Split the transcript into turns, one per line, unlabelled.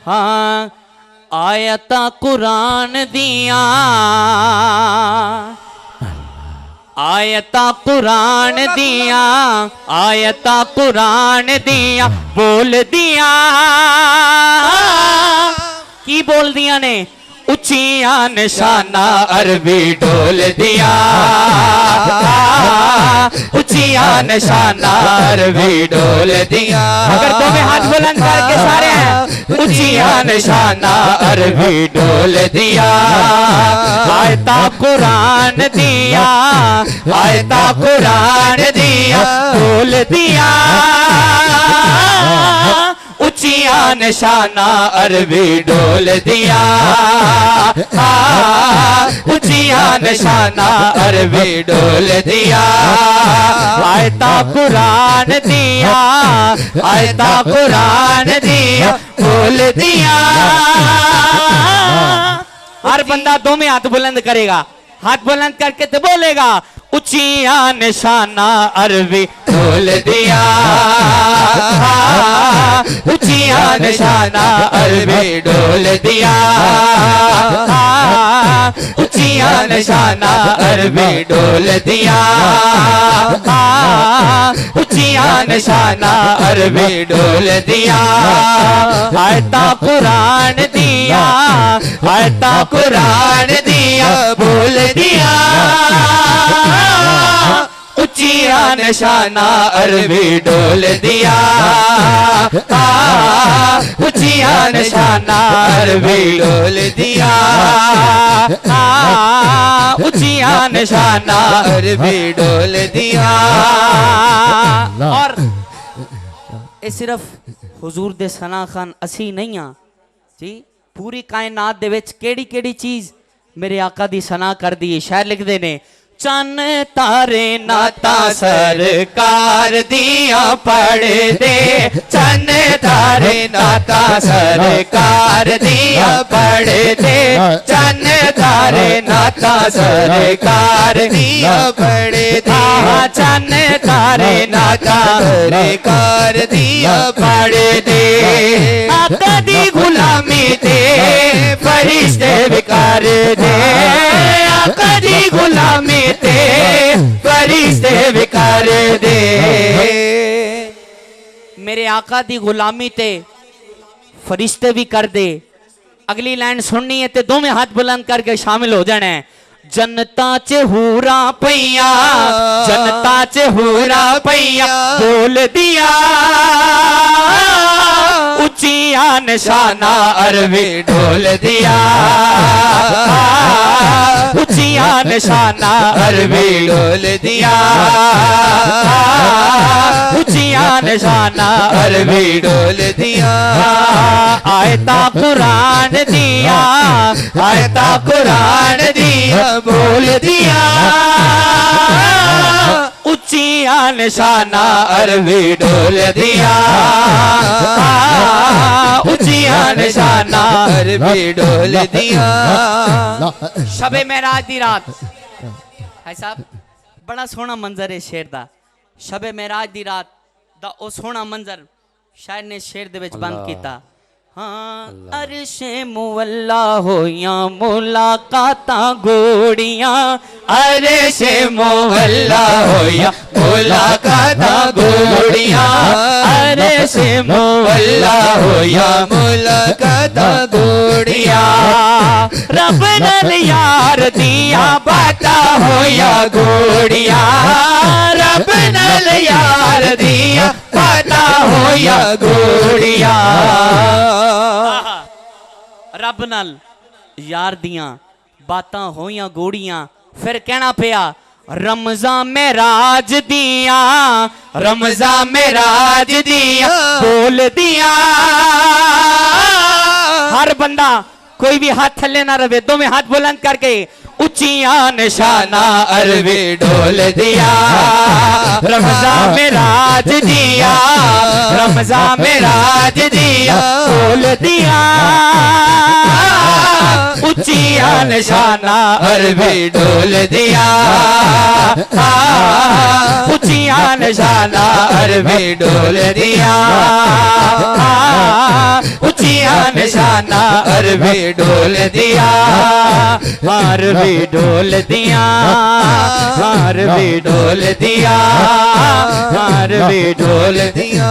हाँ आयता कुरान दिया, आयता कुरान दिया, आयता कुरान दिया, बोल दिया की बोल दिया ने उचिया निशाना अरबी डोल दिया, उचिया निशाना अरबी डोल दिया। अगर दो में हाथ बुलंद करके सारे हैं, उचिया निशाना अरबी डोल दिया। आयता कुरान दिया, आयता कुरान दिया, बोल दिया उचिया निशाना अरबी डोल दिया, उचिया निशाना अरबी डोल दिया। आयता कुरान दिया, आयता कुरान दिया, बोल दिया। हर बंदा दो में हाथ बुलंद करेगा, हाथ बुलंद करके तो बोलेगा उचिया निशाना अरबी डोल दिया, उचिया निशाना अरबी डोल दिया, उचिया निशाना अरबी डोल दिया, उचिया निशाना अरबी डोल दिया। आयता कुरान दिया, आयता कुरान दिया, बोल दिया उचिया निशाना अरबी डोल दिया, उचिया निशाना अरबी डोल दिया, उचिया निशाना अरबी डोल दिया। और ये सिर्फ हुजूर दे सना खान असी नहीं हाँ जी, पूरी कायनात दे विच केड़ी केड़ी चीज मेरे आका दी सना कर दी। शायर लिखते ने चन तारे नाता सरकार दिया पढ़ दे, चन तारे नाता सरकार दिया पढ़ दे, चन तारे नाता सरकार दिया पढ़ दे, चन तारे नाता सरकार दिया पढ़ दे। आका दी गुलामी ते फरिश्ते विकार दे, आका दी गुलामी ते फरिश्ते विकार दे। मेरे आका दी गुलामी ते फरिश्ते भी कर दे। अगली लाइन सुननी है तो दो में हाथ बुलंद करके शामिल हो जाना है। जनता च हूरा पैया, जनता च हूरा पैया, बोल दिया उचिया निशाना अरबी डोल दिया, उचिया निशाना अरबी डोल दिया, उचिया निशाना अरबी डोल दिया। आयता कुरान दिया, आयता कुरान दिया, बोल दिया उचिया निशाना अरबी डोल दिया, उचिया निशाना अरबी डोल दिया। शबे मेराज दी रात है साहब, बड़ा सोहना मंजर है शेर दा। शबे मेराज दी रात दा ओ सोहना मंजर शायर ने शेर दे विच बंद कीता। हाँ अरशे मुअल्ला होया मुलाकाता गोड़ियां, अरशे मुअल्ला होया मुलाकाता गोड़ियां, अरशे मुअल्ला होया मुलाकाता गोड़ियां। रब नल यार दिया बाता होया गोड़ियां, रब नल यार दिया बाता होया गोड़ियां। रब नाल यार दियां बातां होइयां गोड़ियां। फिर कहना पिया रमजान में राज दिया, रमजान में राज दिया, बोल दिया। हर बंदा कोई भी हाथ थल्ले ना रहे, दो में हाथ बुलंद करके उचिया निशाना अरबी डोल दिया, रमजान में राज दिया, रमजा मेरा दिया बोल दिया ऊंचिया निशाना अरबी डोल दिया ऊंचिया निशाना अरबी डोल दिया ऊंचिया निशाना अरबी डोल दिया अरबी डोल दिया अरबी डोल दिया अरबी डोल दिया